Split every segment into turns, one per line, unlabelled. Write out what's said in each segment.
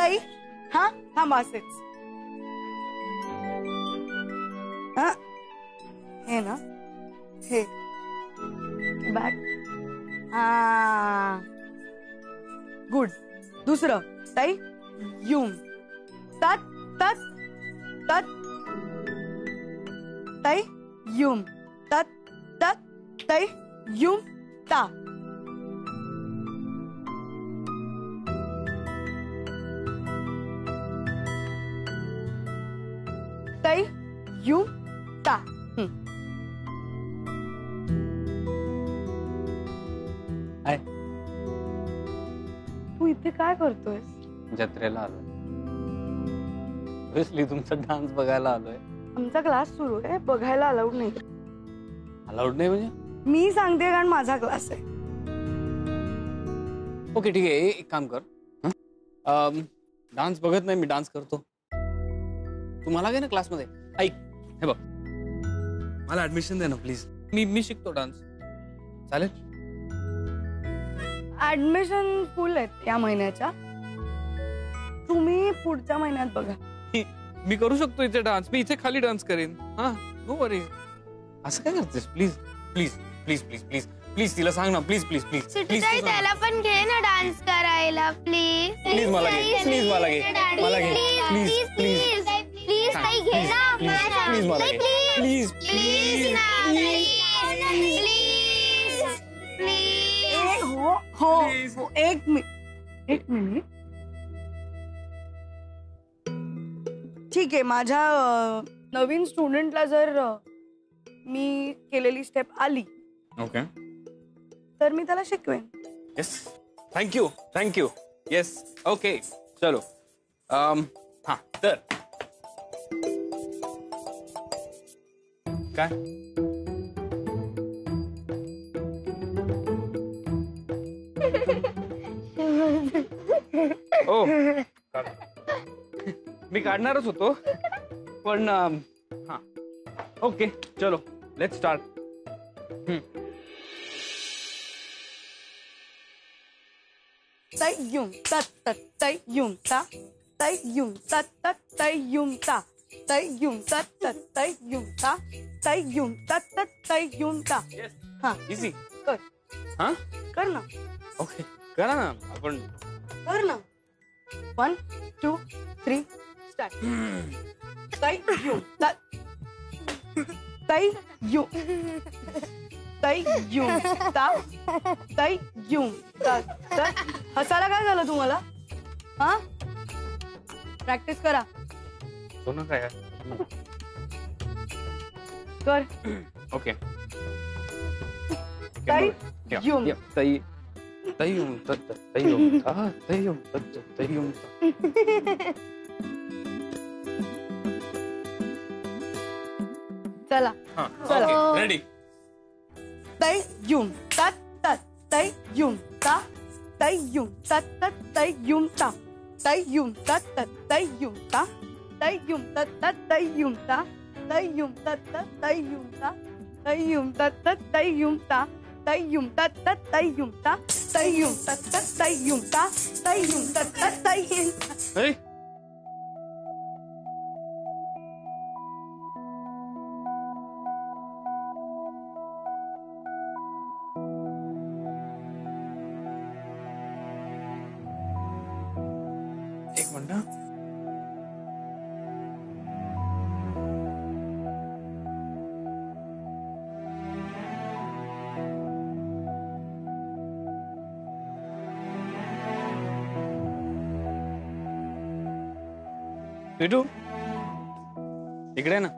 ताई हा थांब असेच हा हे ना हे बॅग हा गुड दुसरं ताई युम तात तात तात ताई युम तात तात ताई युम ता ताई युम ता तू इथे काय करतोयस?
जत्रेला आलोय. ऑब्वियसली तुमचा डान्स बघायला आलोय.
आमचा क्लास सुरू आहे बघायला अलाउड नाही.
अलाउड नाही म्हणजे?
मी सांगते कारण माझा क्लास आहे.
ओके ठीक आहे एक काम कर डान्स बघत नाही मी डान्स करतो. तू मला घे ना क्लासमध्ये. ऐक हे बघ मला ऍडमिशन दे ना प्लीज. मी शिकतो डान्स. चालेल?
ऍडमिशन फुल आहेत या महिन्याच्या. तुम्ही पुढच्या महिन्यात बघा.
मी करू शकतो इथे डान्स. मी इथे खाली डान्स करेन. हा नो वरी. असं काय करतेस? Please please please please please please तिला सांग ना प्लीज प्लीज प्लीज प्लीज.
त्याला पण घे ना डान्स करायला प्लीज.
प्लीज मला घे. प्लीज मला घे. मला घे प्लीज प्लीज
प्लीज ताई घे ना.
प्लीज मला घे. प्लीज प्लीज
हो हो एक मिनिट ठीक आहे. माझ्या नवीन स्टुडंटला जर मी केलेली स्टेप आली
ओके
तर मी त्याला शिकवेन.
येस थँक्यू येस ओके चलो हा तर काय ओ मी काढणारच होतो पण हा ओके चलो लेट्स स्टार्ट.
ताई युम तात तात ताई युम ता ताई युम तात तात ताई युम ता ताई युम तात तात ताई युम ता ताई युम तात तात ताई युम ता. हा
इझी
कर
हा
कर ना.
ओके करा ना आपण.
कर ना. 1 2 3 स्टार्ट. ताई युम तात ताई युम ताई युम ता ताई युम तात तात. हसायला काय झालं तुम्हाला? हा प्रॅक्टिस करा.
दोनों काय
कर.
ओके
ताई युम
ताई ताईयुम तत ताईयुम ता ताईयुम तत ताईयुम ता.
चला
हां
चला.
Okay ready.
ताई युम तात तात ताई युम ता ताई युम तात तात ताई युम ता ताई युम तात तात ताई युम ता ताई युम तात तात ताई युम ता ताई युम तात तात ताई युम ता ताई युम तात तात ताई युम ता ताई युम तात तात ताई युम ता ताई युम तात तात ताई युम ता ताई युम तात तात ताई युम ता.
ए एक मिनिट. स्वीटू इकडे ना.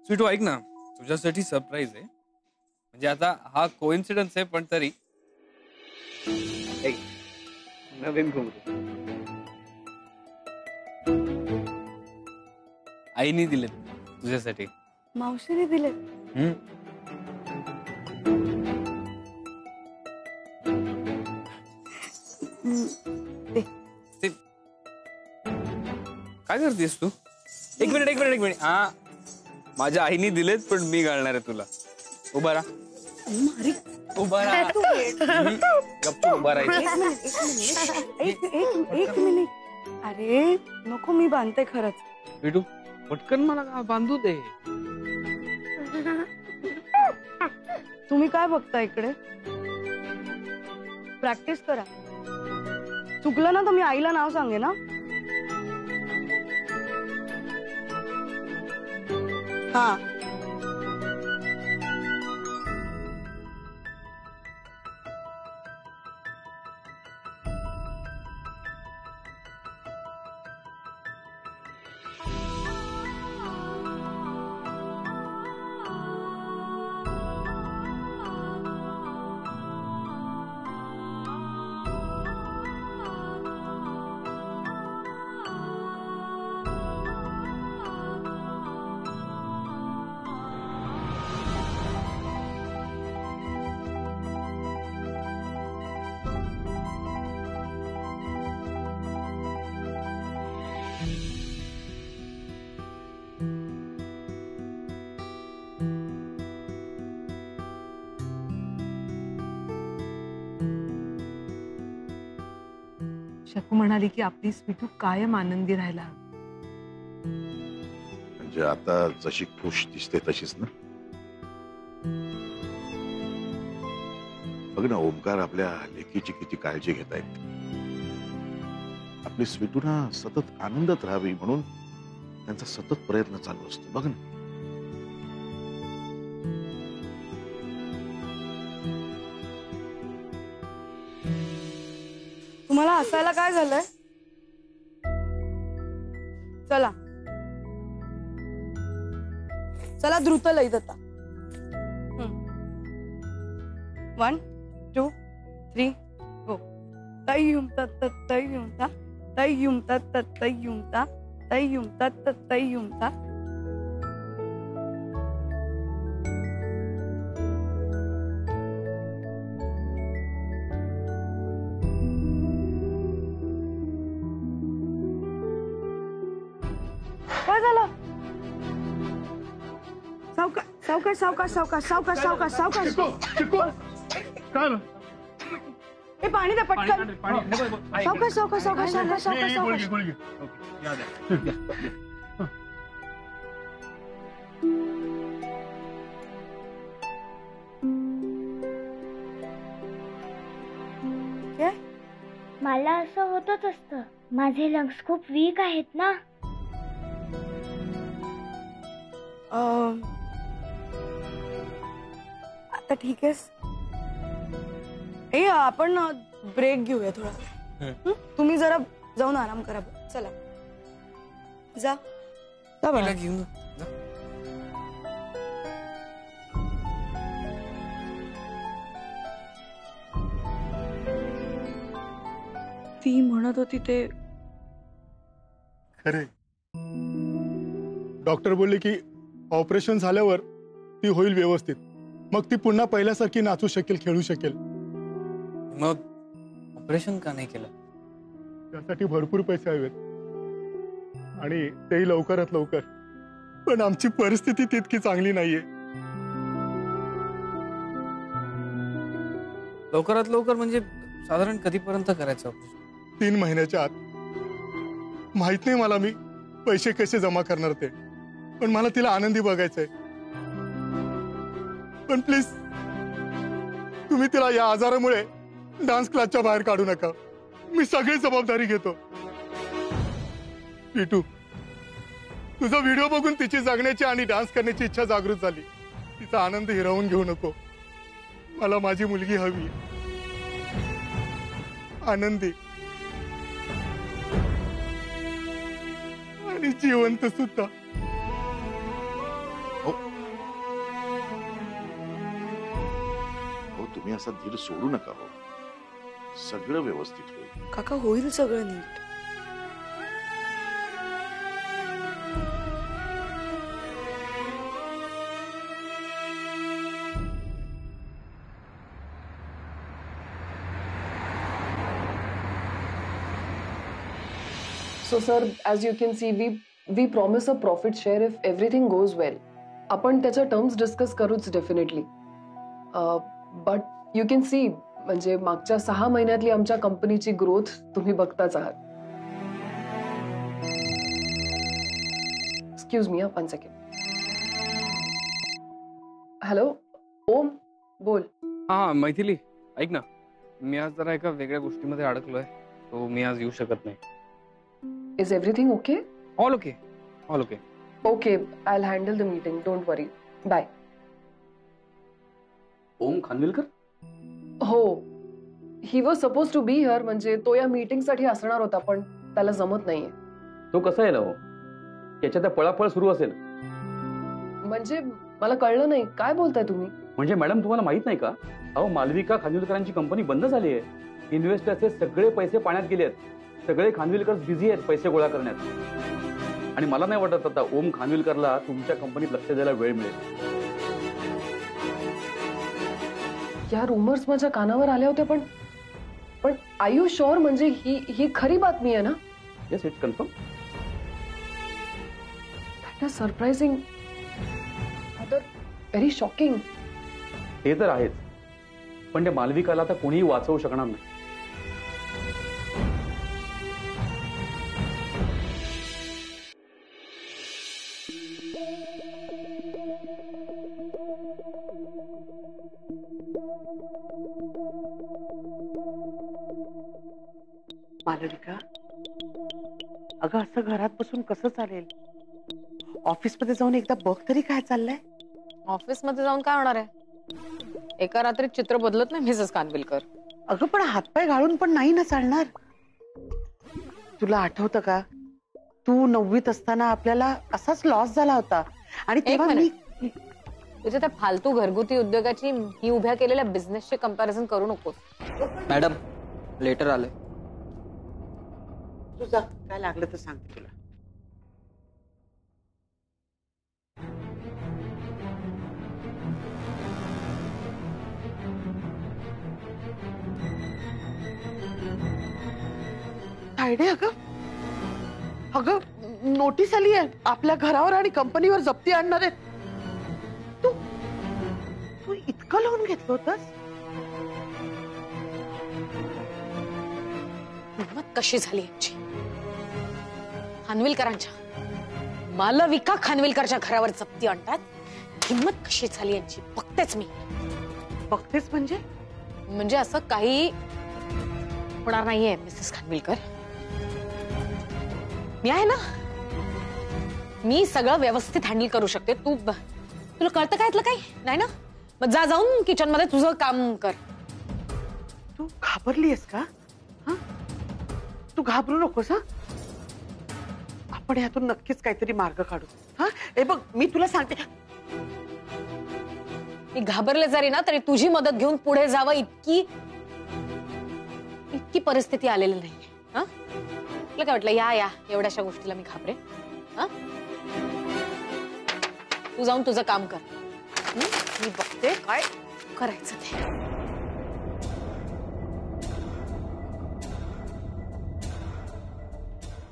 स्वीटू ऐक ना तुझ्यासाठी सरप्राईज आहे. म्हणजे आता हा कोइन्सिडन्स आहे पण तरी नवीन घुंगरू आईने दिलेत तुझ्यासाठी.
मावशीने दिले.
काय करतेस तू? एक मिनिट हा माझ्या आईने दिलेत पण मी घालणार आहे तुला. उभा राहा. उभा राहा.
तू वेट.
गपचूप उभा राहायचं.
एक मिनिट. अरे नको, मी बांधते खरंच.
बिटू पटकन मला बांधू दे.
तुम्ही काय बघता इकडे? प्रॅक्टिस करा. चुकलं ना तर मी आईला नाव सांगे ना. हा.
शकू म्हणाली की आपली स्वीटू कायम आनंदी राहायला हवी.
म्हणजे आता जशी खुश दिसते तशीच ना. बघ ना, ओमकार आपल्या लेकीची किती काळजी घेत आहेत. आपली स्वीटूना सतत आनंदात राहावी म्हणून त्यांचा सतत प्रयत्न चालू असतो. बघ ना.
तुम्हाला हसायला काय झालंय? चला चला द्रुत लईत आता. 1 2 3 गो. तय्युम तत तय्युम ता तय्युम तत तय्युम ता तय्युम तत तय्युम ता. काय झालं? सावकाश सावकाश सावकाश सावकाश सावकाश सावकाश सावकाश. हे पाणी द्या पटकन. सावकाश सावकाश सावकाश सावकाश सावकाश सावकाश. काय?
मला असं होतच असतं. माझे लंग्स खूप वीक आहेत ना.
आता ठीक आहेस? आपण ब्रेक घेऊया थोडा. तुम्ही जरा जाऊन आराम करा. चला जा जा बाळा.
तिला घेऊन जा.
ती म्हणत होती ते
खरे. डॉक्टर बोलले की ऑपरेशन झाल्यावर ती होईल व्यवस्थित. मग ती पुन्हा पहिल्यासारखी नाचू शकेल, खेळू शकेल.
मग ऑपरेशन का नाही केलं?
त्यासाठी भरपूर पैसे हवेत आणि तेही लवकरात लवकर. पण आमची परिस्थिती तितकी चांगली नाहीये.
लवकरात लवकर म्हणजे साधारण कधीपर्यंत करायचं ऑपरेशन?
3 महिन्याच्या आत. माहित नाही मला मी पैसे कसे जमा करणार ते, पण मला तिला आनंदी बघायचंय. पण प्लीज तुम्ही तिला या आजारामुळे डान्स क्लासच्या बाहेर काढू नका. मी सगळी जबाबदारी घेतो. पिटू, तुझा व्हिडिओ बघून तिची जगण्याची आणि डान्स करण्याची इच्छा जागृत झाली. तिचा आनंद हिरावून घेऊ नको. मला माझी मुलगी हवी, आनंदी आणि जिवंत सुद्धा.
हो, तुम्ही असा धीर सोडू नका. हो, सगळं व्यवस्थित होईल.
काका, होईल सगळं नीट.
So sir, as you can see, we promise a profit share if everything goes well. आपण त्याच्या टर्म्स डिस्कस करूच definitely. But you can see, म्हणजे मागच्या 6 महिन्यातली आमच्या कंपनीची ग्रोथ तुम्ही बघताच आहात. Excuse me, 1 second. हॅलो ओम, बोल.
हा मैथिली, ऐक ना, मी आज जरा एका वेगळ्या गोष्टीमध्ये अडकलोय, तो मी आज येऊ शकत नाही.
Is everything okay?
All okay, all okay.
Okay, I will handle the meeting, don't worry. Bye.
Om Khanvilkar?
हो, he was suppose to be here, म्हणजे तो या मीटिंग साठी असणार होता, पण त्याला जमत नाहीये.
तो कसा आहे ना हो, त्याच्या त्या पळापळ सुरू असेल.
म्हणजे मला कळलं नाही, काय बोलताय तुम्ही?
म्हणजे मॅडम तुम्हाला माहित नाही का, अहो मालविका खानविलकरांची कंपनी बंद झाली आहे. इन्व्हेस्टरचे सगळे पैसे पाण्यात गेले आहेत. सगळे खानविलकर बिझी आहेत पैसे गोळा करण्यात. आणि मला नाही वाटत आता ओम खानविलकरला तुमच्या कंपनीत लक्ष द्यायला वेळ मिळेल.
या रुमर्स माझ्या कानावर आल्या होत्या, पण आय यू शुअर, म्हणजे ही खरी बातमी आहे ना?
Yes, it's confirm.
That is surprising, very shocking.
ते तर आहेच, पण त्या मालविकाला आता कोणीही वाचवू शकणार नाही.
मालविका, अगं असं घरात बसून कसं चालेल? ऑफिसमध्ये जाऊन एकदा बघ तरी काय चाललंय.
ऑफिस मध्ये जाऊन काय होणार आहे? एका रात्रीत चित्र बदलत नाही मिसेस खानविलकर.
अगं पण हातपाय गाळून पण नाही ना चालणार. तुला आठवतं का, तू 9वीत असताना आपल्याला असाच लॉस झाला होता, आणि तेव्हा मी
तुझ्या त्या फालतू घरगुती उद्योगाची मी उभ्या केलेल्या बिझनेसचे कंपॅरिझन करू नकोस.
मॅडम, लेटर आलंय.
तुझा काय लागलं तर सांगते तुला. तायडे, अगं नोटीस आली आहे आपल्या घरावर आणि कंपनीवर जप्ती आणणार आहेत. तू इतकं लोन घेतलं होतंस?
हिंमत कशी झाली यांची, खानविलकरांच्या, मालविका खानविलकरच्या घरावर जप्ती आणतात. हिंमत कशी झाली यांची बघतेच मी.
बघतेच
म्हणजे असं काही होणार नाहीये मिसेस खानविलकर. मी आहे ना, मी सगळं व्यवस्थित हँडल करू शकते. तुला कळतं का यातलं काही नाही ना? मग जाऊन किचन मध्ये तुझं काम कर.
तू घाबरलीयस का? तू घाबरू नकोस. आपण यातून नक्कीच काहीतरी मार्ग काढू. हे बघ, मी तुला सांगते,
मी घाबरले जरी ना तरी तुझी मदत घेऊन पुढे जावं इतकी परिस्थिती आलेली नाहीये. तुला काय वाटलं या एवढ्याशा गोष्टीला मी घाबरे? तू जाऊन तुझं काम कर, मी बघते काय करायचं ते.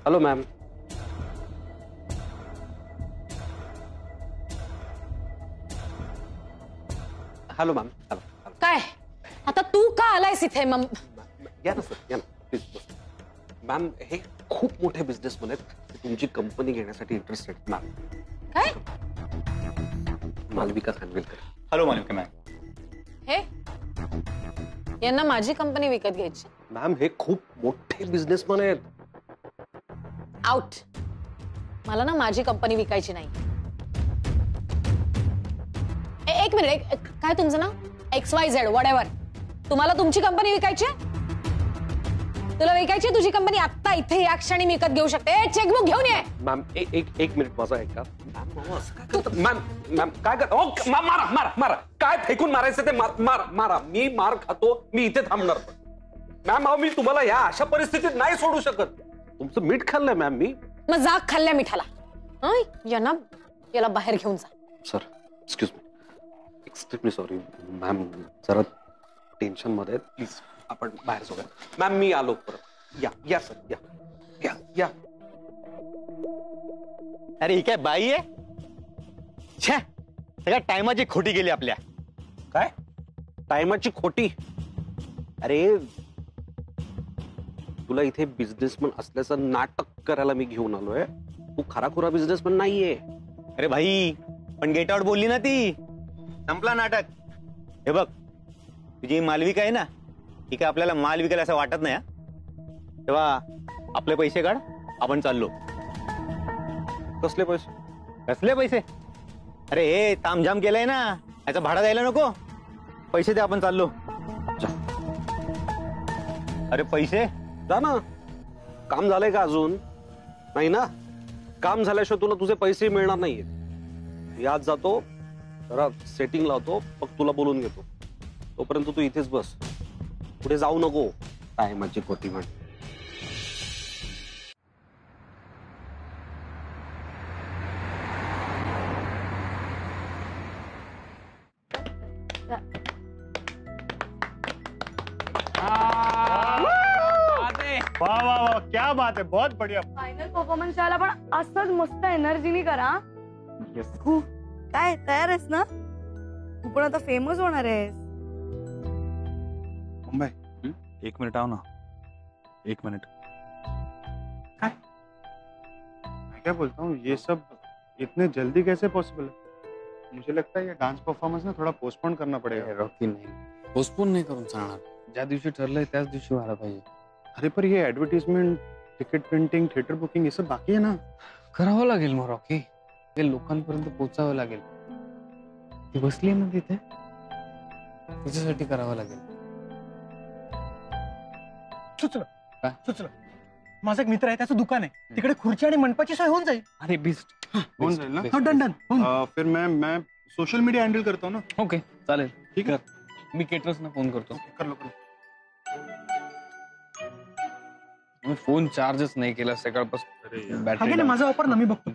Hello ma'am. Hello ma'am.
काय आता तू का आलायस इथे?
या ना सर, या ना प्लीज. मॅम, हे खूप मोठे बिझनेसमॅन आहेत, ते तुमची कंपनी घेण्यासाठी इंटरेस्टेड. मॅम
काय?
मालविका खानविलकर.
Hello Malvika ma'am.
हे यांना माझी कंपनी विकत घ्यायची?
मॅम, हे खूप मोठे बिझनेसमॅन आहेत.
आउट. मला ना माझी कंपनी विकायची नाही. एक मिनिट, काय तुमचं नाव? XYZ whatever. तुम्हाला तुमची कंपनी विकायची? तुला विकायची तुझी कंपनी? आता इथे या क्षणी मी विकत घेऊ शकते. चेकबुक घेऊन ये.
मॅम, एक मिनिट माझा ऐका. मॅम काय कर? मारा मारा मारा. काय फेकून मारायचं ते मारा. मी मार खातो, मी इथे थांबणार. मॅम, मी तुम्हाला या अशा परिस्थितीत नाही सोडू शकत. तुमचं मीठ खाल्लंय मॅम मी.
मग जा खाल्ल्या मिठाला. याला बाहेर घेऊन जा.
Sir, excuse me, sorry ma'am, जरा टेन्शन मध्ये. प्लीज आपण बाहेर जाऊया. मॅम, मी आलो परत. या सर, या.
अरे ही काय बाई आहे? छे, सगळ्या टायमाची खोटी गेली आपल्या. काय
टायमाची खोटी. अरे तुला इथे बिझनेसमन असल्याचं नाटक करायला मी घेऊन आलोय. तू खराखुरा बिझनेसमन नाहीये.
अरे भाई पण गेट आउट बोलली ना ती, संपला नाटक. हे बघ तुझी मालविका आहे ना, ही काय आपल्याला माल विकेल असं वाटत नाही. तेव्हा आपले पैसे काढ, आपण चाललो.
कसले पैसे?
कसले पैसे? अरे हे तामझाम केलंय ना, याचा भाडा द्यायला नको. पैसे दे, आपण चाललो. अरे पैसे
जा ना. काम झालंय का अजून? नाही ना. काम झाल्याशिवाय तुला तुझे पैसे मिळणार नाहीये. यात जातो, जरा सेटिंग लावतो, मग तुला बोलून घेतो. तोपर्यंत तू इथेच बस, पुढे जाऊ नको. टायमाची खोटी म्हण.
वाह वाह वाह, क्या बात है, बहुत बढ़िया.
फायनल परफॉर्मन्स आला, पण असंच मस्त एनर्जीनी करा. काय तयार आहेस ना? तू पण आता फेमस होणार आहेस.
मुंबई, 1 मिनिट आओ ना. 1 मिनिट. मैं क्या बोलता हूँ, ये सब इतने जल्दी कैसे पॉसिबल है? मुझे लगता है ये डांस परफॉर्मेंस ना थोड़ा पोस्टपोन करना पड़ेगा.
रॉकी नाही, पोस्टपोन नाही करून चालणार. ज्या दिवशी ठरलंय त्याच दिवशी व्हायला पाहिजे.
अरे पर ये advertisement, ticket printing, theatre booking ये सब बाकी है ना.
करावं लागेल मग रॉकी. हे लोकांपर्यंत पोहोचावं लागेल. ती बसली ना तिथे, तिच्यासाठी करावं लागेल.
सुचलं. माझा एक मित्र आहे, त्याचं दुकान आहे तिकडे. खुर्ची आणि मंडपाची सोय होऊन जाईल.
अरे बेस्ट
होऊन जाईल ना.
Done done.
फिर मैं सोशल मीडिया हँडल करता हूँ ना.
ओके चालेल.
ठीक है,
मी केटरर्सना फोन करतो.
कर लो.
मी फोन चार्जच नाही केला सकाळपासून.
बॅटरी माझा वापर ना, मी बघतो.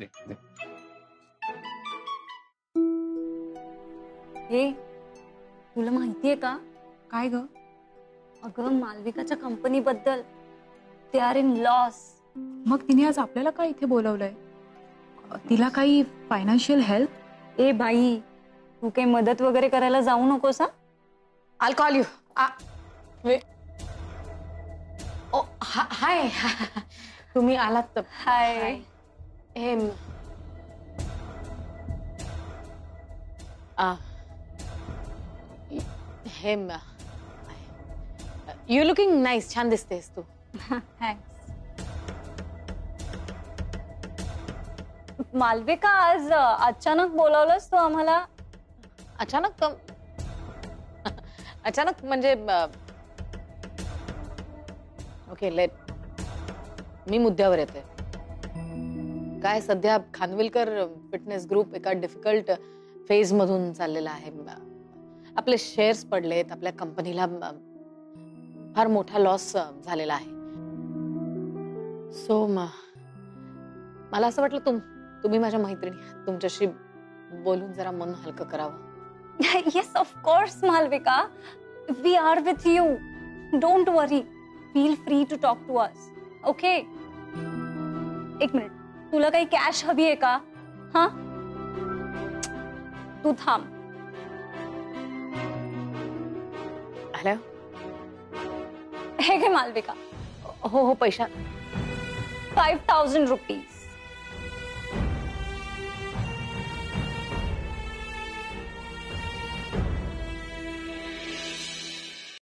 हे तुला माहितीये का?
काय ग?
अगं मालविकाच्या कंपनी बद्दल, दे आर इन लॉस.
मग तिने आज आपल्याला काय इथे बोलवलंय? तिला काही फायनान्शियल हेल्प?
ए बाई, तू काही मदत वगैरे करायला जाऊ नकोस. आल कॉल यू. ओ हाय. तुम्ही आलात तर. हाय. हेम यू लुकिंग नाईस. छान दिसतेस तू. थँक्स. मालविका, आज अचानक बोलावलंस तू आम्हाला? अचानक म्हणजे ओके, मी मुद्द्यावर येते. काय सध्या खानविलकर फिटनेस ग्रुप एका डिफिकल्ट फेज मधून चाललेला आहे. आपले शेअर्स पडलेत, आपल्या कंपनीला फार मोठा लॉस झालेला आहे. सो मला असं वाटलं तुम्ही माझ्या मैत्रिणी, तुमच्याशी बोलून जरा मन हलकं करावं. Yes of course Malvika, we are with you. Don't worry, feel free to talk to us. Okay. एक मिनिट, तुला काही कॅश हवी आहे का? हा, तू थांब. हॅलो. हे घे मालविका. हो पैसा 5,000 रुपीज.